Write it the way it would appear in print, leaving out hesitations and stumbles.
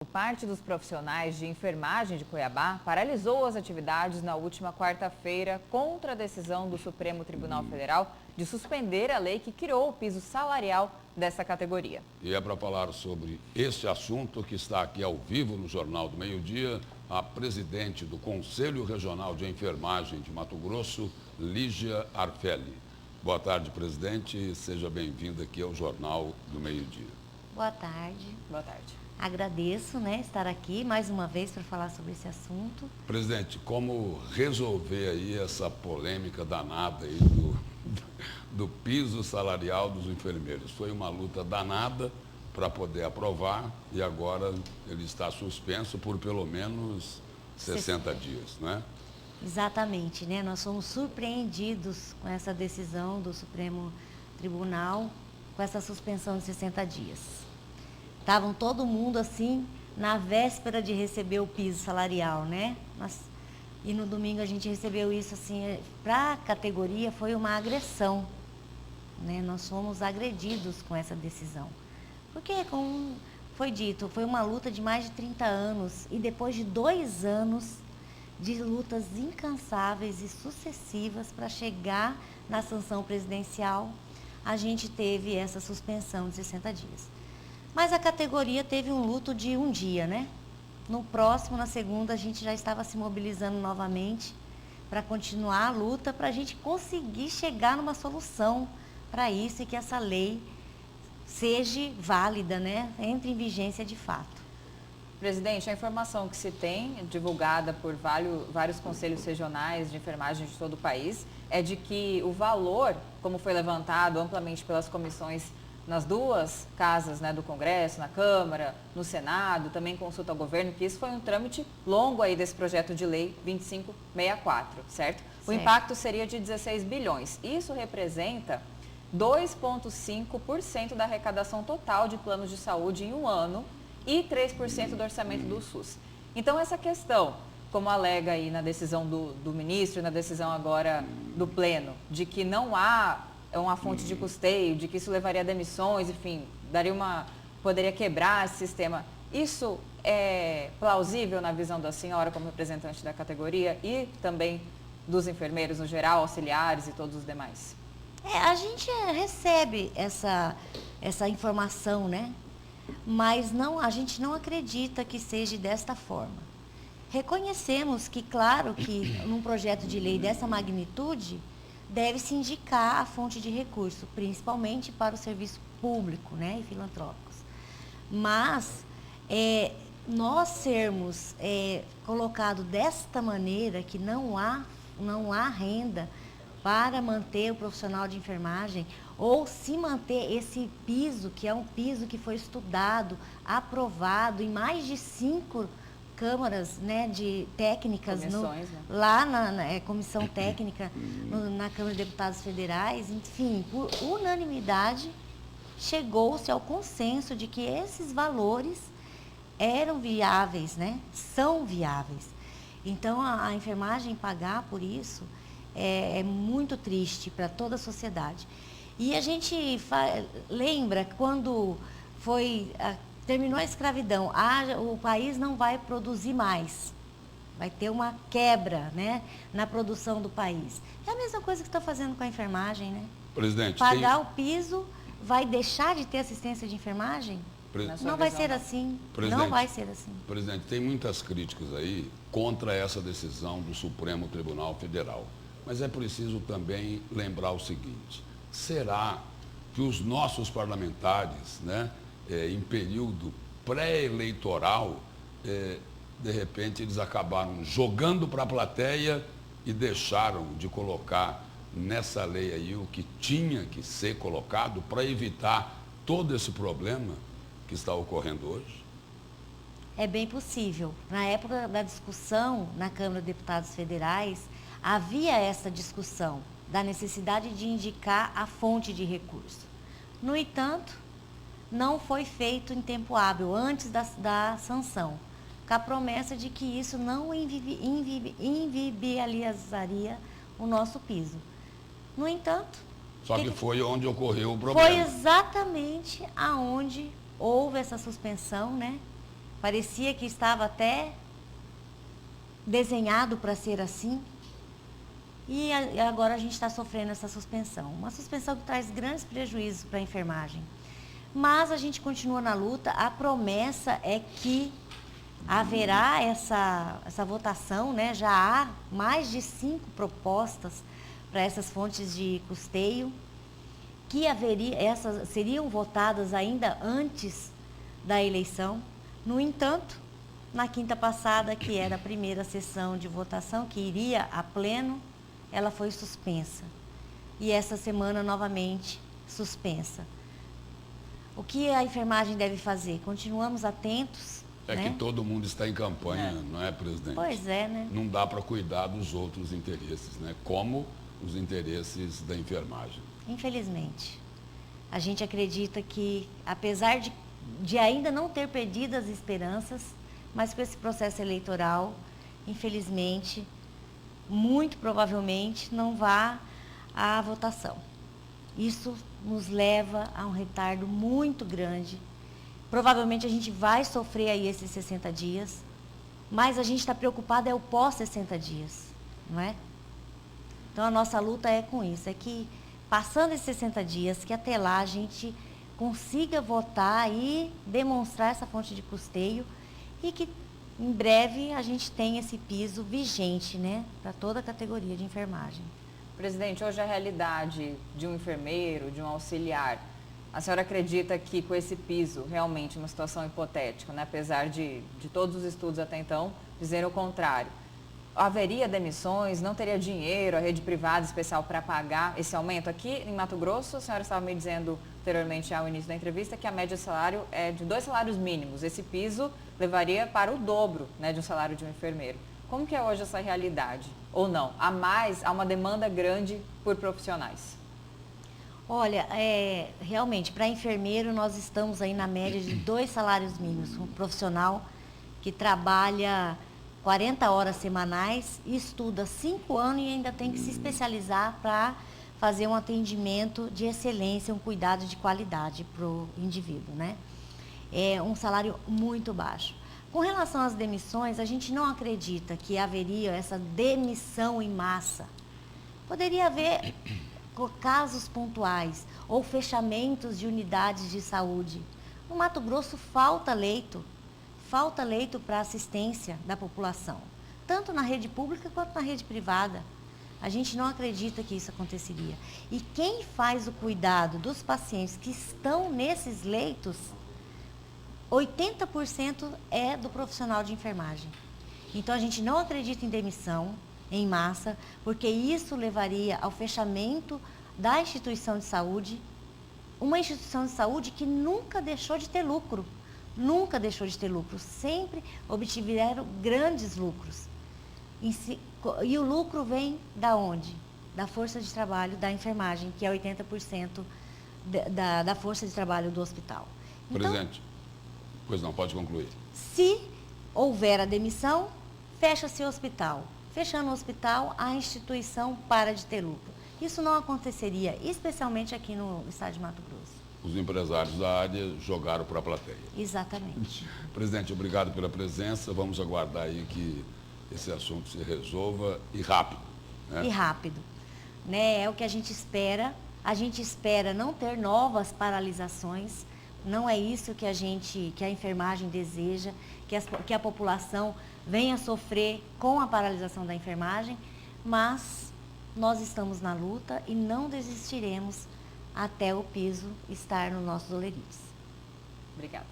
Parte dos profissionais de enfermagem de Cuiabá paralisou as atividades na última quarta-feira contra a decisão do Supremo Tribunal Federal de suspender a lei que criou o piso salarial dessa categoria. E é para falar sobre esse assunto que está aqui ao vivo no Jornal do Meio-Dia, a presidente do Conselho Regional de Enfermagem de Mato Grosso, Lígia Arfelli. Boa tarde, presidente. Seja bem-vinda aqui ao Jornal do Meio-Dia. Boa tarde. Boa tarde. Agradeço, estar aqui mais uma vez para falar sobre esse assunto. Presidente, como resolver aí essa polêmica danada aí do piso salarial dos enfermeiros? Foi uma luta danada para poder aprovar e agora ele está suspenso por pelo menos 60 dias, não é? Exatamente, Nós fomos surpreendidos com essa decisão do Supremo Tribunal, com essa suspensão de 60 dias. Estavam todo mundo assim, na véspera de receber o piso salarial, E no domingo a gente recebeu isso assim, para a categoria foi uma agressão, Nós fomos agredidos com essa decisão. Porque, como foi dito, foi uma luta de mais de 30 anos e depois de 2 anos de lutas incansáveis e sucessivas para chegar na sanção presidencial, a gente teve essa suspensão de 60 dias. Mas a categoria teve um luto de um dia, No próximo, na segunda, a gente já estava se mobilizando novamente para continuar a luta, para a gente conseguir chegar numa solução para isso e que essa lei seja válida, entre em vigência de fato. Presidente, a informação que se tem, divulgada por vários conselhos regionais de enfermagem de todo o país, é de que o valor, como foi levantado amplamente pelas comissões nas duas casas do Congresso, na Câmara, no Senado, também consulta ao governo, que isso foi um trâmite longo aí desse projeto de lei 2564, certo? O impacto seria de 16 bilhões. Isso representa 2,5% da arrecadação total de planos de saúde em um ano e 3% do orçamento do SUS. Então, essa questão, como alega aí na decisão do ministro, na decisão agora do Pleno, de que não há uma fonte de custeio, de que isso levaria a demissões, enfim, poderia quebrar esse sistema. Isso é plausível na visão da senhora como representante da categoria e também dos enfermeiros no geral, auxiliares e todos os demais? A gente recebe essa informação, Mas a gente não acredita que seja desta forma. Reconhecemos que, claro, que num projeto de lei dessa magnitude, deve-se indicar a fonte de recurso, principalmente para o serviço público, e filantrópicos. Mas nós sermos colocados desta maneira, que não há renda para manter o profissional de enfermagem, ou se manter esse piso, que é um piso que foi estudado, aprovado em mais de 5 câmaras de técnicas, lá na comissão técnica, na Câmara de Deputados Federais, enfim, por unanimidade, chegou-se ao consenso de que esses valores eram viáveis, são viáveis. Então, a enfermagem pagar por isso é muito triste para toda a sociedade. E a gente lembra quando terminou a escravidão, o país não vai produzir mais, vai ter uma quebra, na produção do país. É a mesma coisa que está fazendo com a enfermagem, Presidente, pagar o piso, vai deixar de ter assistência de enfermagem? Não vai ser assim, não vai ser assim. Presidente, tem muitas críticas aí contra essa decisão do Supremo Tribunal Federal, mas é preciso também lembrar o seguinte: será que os nossos parlamentares, em período pré-eleitoral, de repente eles acabaram jogando para a plateia e deixaram de colocar nessa lei aí o que tinha que ser colocado para evitar todo esse problema que está ocorrendo hoje? É bem possível. Na época da discussão na Câmara de Deputados Federais, havia essa discussão da necessidade de indicar a fonte de recurso. No entanto, não foi feito em tempo hábil, antes da sanção, com a promessa de que isso não inviabilizaria o nosso piso. No entanto... Só que foi onde ocorreu o problema. Foi exatamente aonde houve essa suspensão, parecia que estava até desenhado para ser assim. E agora a gente está sofrendo essa suspensão. Uma suspensão que traz grandes prejuízos para a enfermagem. Mas a gente continua na luta. A promessa é que haverá essa votação, né? Já há mais de 5 propostas para essas fontes de custeio, que essas seriam votadas ainda antes da eleição. No entanto, na quinta passada, que era a primeira sessão de votação, que iria a pleno, ela foi suspensa. E essa semana, novamente, suspensa. O que a enfermagem deve fazer? Continuamos atentos. É, né? Que todo mundo está em campanha, não é, presidente? Pois é, né? Não dá para cuidar dos outros interesses, né? Como os interesses da enfermagem. Infelizmente. A gente acredita que, apesar de ainda não ter perdido as esperanças, mas com esse processo eleitoral, infelizmente, muito provavelmente não vá à votação. Isso nos leva a um retardo muito grande. Provavelmente a gente vai sofrer aí esses 60 dias, mas a gente está preocupado é o pós 60 dias, não é? Então a nossa luta é com isso, é que passando esses 60 dias, que até lá a gente consiga votar e demonstrar essa fonte de custeio e que em breve a gente tenha esse piso vigente, né, para toda a categoria de enfermagem. Presidente, hoje a realidade de um enfermeiro, de um auxiliar, a senhora acredita que com esse piso, realmente uma situação hipotética, né, apesar de todos os estudos até então dizerem o contrário, haveria demissões, não teria dinheiro, a rede privada especial para pagar esse aumento? Aqui em Mato Grosso, a senhora estava me dizendo anteriormente ao início da entrevista que a média de salário é de 2 salários mínimos. Esse piso levaria para o dobro, né, de um salário de um enfermeiro. Como que é hoje essa realidade? Ou não? Há uma demanda grande por profissionais? Olha, realmente, para enfermeiro nós estamos aí na média de 2 salários mínimos. Um profissional que trabalha 40 horas semanais e estuda 5 anos e ainda tem que se especializar para fazer um atendimento de excelência, um cuidado de qualidade para o indivíduo, né? É um salário muito baixo. Com relação às demissões, a gente não acredita que haveria essa demissão em massa. Poderia haver casos pontuais ou fechamentos de unidades de saúde. No Mato Grosso falta leito para assistência da população, tanto na rede pública quanto na rede privada. A gente não acredita que isso aconteceria. E quem faz o cuidado dos pacientes que estão nesses leitos, 80% é do profissional de enfermagem. Então, a gente não acredita em demissão em massa, porque isso levaria ao fechamento da instituição de saúde, uma instituição de saúde que nunca deixou de ter lucro. Nunca deixou de ter lucro, sempre obtiveram grandes lucros. E o lucro vem da onde? Da força de trabalho da enfermagem, que é 80% da força de trabalho do hospital. Então, presidente, pois não, pode concluir. Se houver a demissão, fecha-se o hospital. Fechando o hospital, a instituição para de ter lucro. Isso não aconteceria, especialmente aqui no estado de Mato Grosso. Os empresários da área jogaram para a plateia. Exatamente. Presidente, obrigado pela presença. Vamos aguardar aí que esse assunto se resolva e rápido. Né? E rápido. Né? É o que a gente espera. A gente espera não ter novas paralisações. Não é isso que a enfermagem deseja, que a população venha sofrer com a paralisação da enfermagem, mas nós estamos na luta e não desistiremos até o piso estar nos nossos olerites. Obrigada.